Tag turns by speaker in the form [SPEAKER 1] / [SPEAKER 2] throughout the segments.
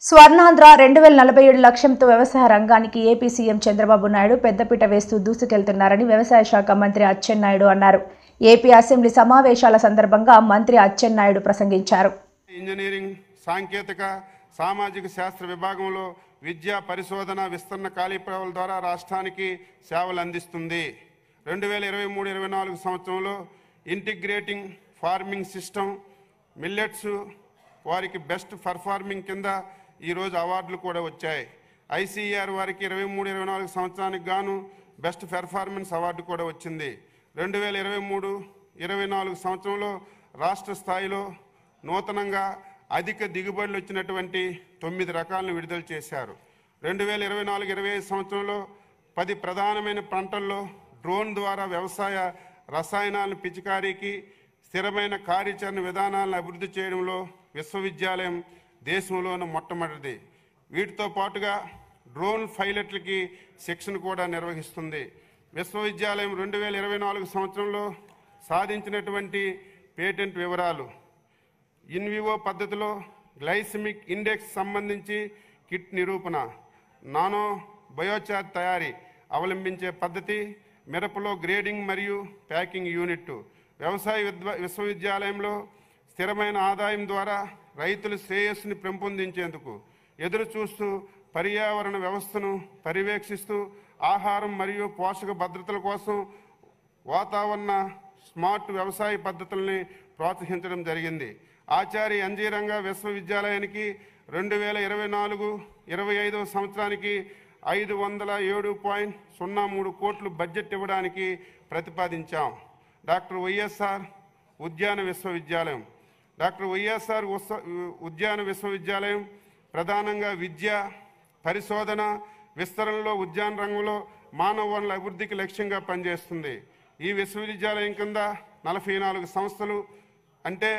[SPEAKER 1] స్వర్ణాంధ్ర 2047 లక్ష్యంతో వ్యవసాయ రంగానికి ఏపీ సీఎం చంద్రబాబు నాయుడు పెద్దపీట వేస్తూ దూసుకెళ్తున్నారని వ్యవసాయ శాఖ మంత్రి అచ్చెన్నాయుడు అన్నారు. ఏపీ అసెంబ్లీ సమావేశాల సందర్భంగా మంత్రి అచ్చెన్నాయుడు ప్రసంగించారు.
[SPEAKER 2] ఇంజనీరింగ్, సాంకేతిక, సామాజిక శాస్త్ర విభాగంలో విద్యా పరిశోధన విస్తరణ ఖాళీల ద్వారా రాష్ట్రానికి సేవలు అందిస్తుంది. 2023-24 సంవత్సరంలో ఇంటిగ్రేటింగ్ ఫార్మింగ్ సిస్టమ్ మిల్లెట్స్ వారికి బెస్ట్ పర్ఫార్మింగ్ కింద ఈరోజు అవార్డులు కూడా వచ్చాయి. ఐసీఆర్ వారికి 23-24 సంవత్సరానికి గాను బెస్ట్ పెర్ఫార్మెన్స్ అవార్డు కూడా వచ్చింది. 2023-24 సంవత్సరంలో రాష్ట్ర స్థాయిలో నూతనంగా అధిక దిగుబడులు వచ్చినటువంటి 9 రకాలను విడుదల చేశారు. 2024-25 సంవత్సరంలో 10 ప్రధానమైన పంటల్లో డ్రోన్ ద్వారా వ్యవసాయ రసాయనాలను పిచికారీకి స్థిరమైన కార్యాచరణ విధానాలను అభివృద్ధి చేయడంలో విశ్వవిద్యాలయం దేశంలోని మొట్టమొదటిది. వీటితో పాటుగా డ్రోన్ పైలట్లకి శిక్షణ కూడా నిర్వహిస్తుంది. విశ్వవిద్యాలయం 2024 సంవత్సరంలో సాధించినటువంటి పేటెంట్ వివరాలు: ఇన్వివో పద్ధతిలో గ్లైసెమిక్ ఇండెక్స్ సంబంధించి కిట్ నిరూపణ, నానో బయోచార్ తయారీ అవలంబించే పద్ధతి, మిరపలో గ్రేడింగ్ మరియు ప్యాకింగ్ యూనిట్. వ్యవసాయ విశ్వవిద్యాలయంలో స్థిరమైన ఆదాయం ద్వారా రైతుల శ్రేయస్సుని పెంపొందించేందుకు ఎదురు చూస్తూ పర్యావరణ వ్యవస్థను పర్యవేక్షిస్తూ ఆహారం మరియు పోషక భద్రతల కోసం వాతావరణ స్మార్ట్ వ్యవసాయ పద్ధతుల్ని ప్రోత్సహించడం జరిగింది. ఆచార్య ఎన్జీ రంగా విశ్వవిద్యాలయానికి 2024-25 సంవత్సరానికి 507.03 కోట్లు బడ్జెట్ ఇవ్వడానికి ప్రతిపాదించాం. డాక్టర్ వైఎస్ఆర్ ఉద్యాన విశ్వవిద్యాలయం. డాక్టర్ వైఎస్ఆర్ ఉద్యాన విశ్వవిద్యాలయం ప్రధానంగా విద్య, పరిశోధన, విస్తరణలో ఉద్యాన రంగంలో మానవ వనరుల అభివృద్ధికి లక్ష్యంగా పనిచేస్తుంది. ఈ విశ్వవిద్యాలయం కింద 44 సంస్థలు అంటే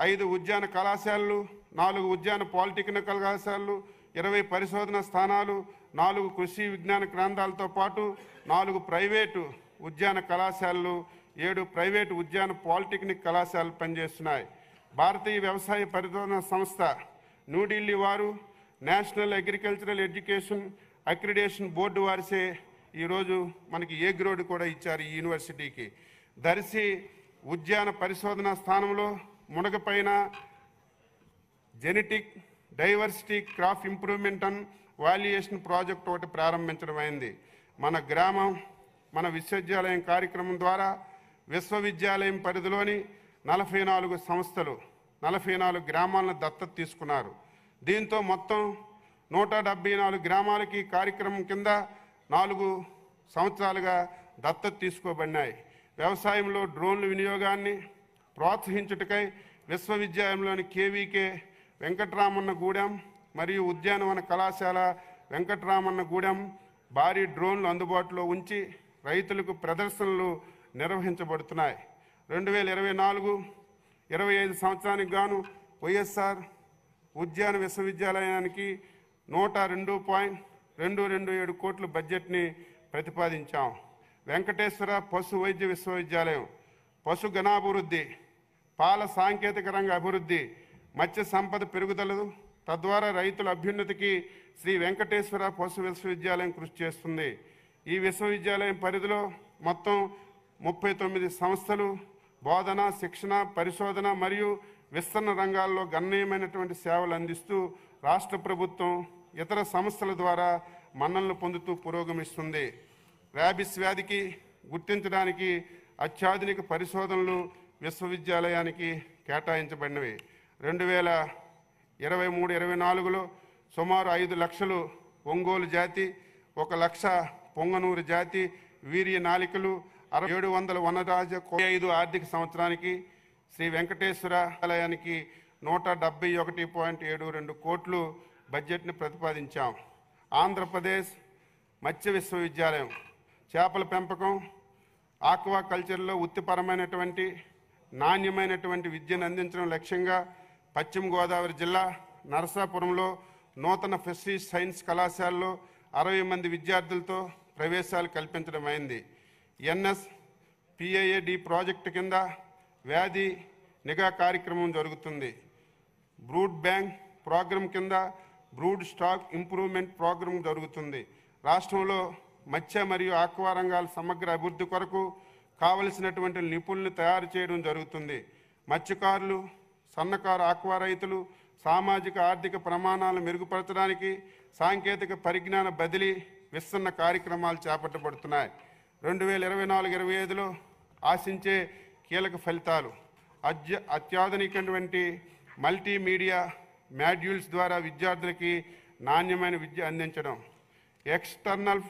[SPEAKER 2] 5 ఉద్యాన కళాశాలలు, 4 ఉద్యాన పాలిటెక్నిక్ కళాశాలలు, 20 పరిశోధన స్థానాలు, 4 కృషి విజ్ఞాన కేంద్రాలతో పాటు 4 ప్రైవేటు ఉద్యాన కళాశాలలు, 7 ప్రైవేటు ఉద్యాన పాలిటెక్నిక్ కళాశాలలు పనిచేస్తున్నాయి. భారతీయ వ్యవసాయ పరిశోధన సంస్థ న్యూఢిల్లీ వారు National Agricultural Education Accreditation Board వారిసే ఈరోజు మనకి ఏ గ్రేడ్ కూడా ఇచ్చారు ఈ యూనివర్సిటీకి. దర్శి ఉద్యాన పరిశోధన స్థానంలో మునగపైన genetic diversity crop improvement and valuation project ఒకటి ప్రారంభించడం అయింది. మన గ్రామం మన విశ్వవిద్యాలయం కార్యక్రమం ద్వారా విశ్వవిద్యాలయం పరిధిలోని 44 సంస్థలు 44 గ్రామాలను దత్తత తీసుకున్నారు. దీంతో మొత్తం 174 గ్రామాలకి కార్యక్రమం కింద 4 సంవత్సరాలుగా దత్తత తీసుకోబడినాయి. వ్యవసాయంలో డ్రోన్ల వినియోగాన్ని ప్రోత్సహించుటకై విశ్వవిద్యాలయంలోని కేవీకే వెంకటరామన్న గూడెం మరియు ఉద్యానవన కళాశాల వెంకటరామన్న గూడెం భారీ డ్రోన్లు అందుబాటులో ఉంచి రైతులకు ప్రదర్శనలు నిర్వహించబడుతున్నాయి. 2024-25 సంవత్సరానికి గాను వైఎస్ఆర్ ఉద్యాన విశ్వవిద్యాలయానికి 102.227 కోట్ల బడ్జెట్ని ప్రతిపాదించాం. వెంకటేశ్వర పశు వైద్య విశ్వవిద్యాలయం పశు గణాభివృద్ధి, పాల సాంకేతిక రంగ అభివృద్ధి, మత్స్య సంపద పెరుగుదల తద్వారా రైతుల అభ్యున్నతికి శ్రీ వెంకటేశ్వర పశు విశ్వవిద్యాలయం కృషి చేస్తుంది. ఈ విశ్వవిద్యాలయం పరిధిలో మొత్తం 39 సంస్థలు బోధన, శిక్షణ, పరిశోధన మరియు విస్తరణ రంగాల్లో గణనీయమైనటువంటి సేవలు అందిస్తూ రాష్ట్ర ప్రభుత్వం ఇతర సంస్థల ద్వారా మన్ననలు పొందుతూ పురోగమిస్తుంది. ర్యాబిస్ వ్యాధికి గుర్తించడానికి అత్యాధునిక పరిశోధనలు విశ్వవిద్యాలయానికి కేటాయించబడినవి. 2023-24లో సుమారు 5 లక్షలు ఒంగోలు జాతి, 1 లక్ష పొంగనూరు జాతి వీర్య నాలికలు, 700 వనరాజ 5 ఆర్థిక సంవత్సరానికి శ్రీ వెంకటేశ్వర ఆలయానికి 171.72 కోట్లు బడ్జెట్ని ప్రతిపాదించాం. ఆంధ్రప్రదేశ్ మత్స్య విశ్వవిద్యాలయం చేపల పెంపకం, ఆక్వా కల్చర్లో వృత్తిపరమైనటువంటి నాణ్యమైనటువంటి విద్యను అందించడం లక్ష్యంగా పశ్చిమ గోదావరి జిల్లా నరసాపురంలో నూతన ఫిషరీస్ సైన్స్ కళాశాలలో 60 మంది విద్యార్థులతో ప్రవేశాలు కల్పించడం అయింది. NSPAD ప్రాజెక్టు కింద వ్యాధి నిఘా కార్యక్రమం జరుగుతుంది. బ్రూడ్ బ్యాంక్ ప్రోగ్రాం కింద బ్రూడ్ స్టాక్ ఇంప్రూవ్మెంట్ ప్రోగ్రాం జరుగుతుంది. రాష్ట్రంలో మత్స్య మరియు ఆక్వా రంగాల సమగ్ర అభివృద్ధి కొరకు కావలసినటువంటి నిపుణులను తయారు చేయడం జరుగుతుంది. మత్స్యకారులు, సన్నకారు ఆక్వా రైతులు సామాజిక ఆర్థిక ప్రమాణాలను మెరుగుపరచడానికి సాంకేతిక పరిజ్ఞాన బదిలీ విస్తరణ కార్యక్రమాలు చేపట్టబడుతున్నాయి. 2024-25లో ఆశించే కీలక ఫలితాలు: అత్యాధునికటువంటి మల్టీమీడియా మాడ్యూల్స్ ద్వారా విద్యార్థులకి నాణ్యమైన విద్య అందించడం, ఎక్స్టర్నల్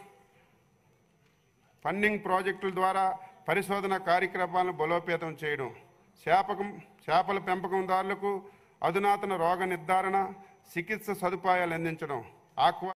[SPEAKER 2] ఫండింగ్ ప్రాజెక్టుల ద్వారా పరిశోధన కార్యక్రమాలను బలోపేతం చేయడం, చేపల పెంపకందారులకు అధునాతన రోగ నిర్ధారణ, చికిత్స సదుపాయాలు అందించడం, ఆక్వా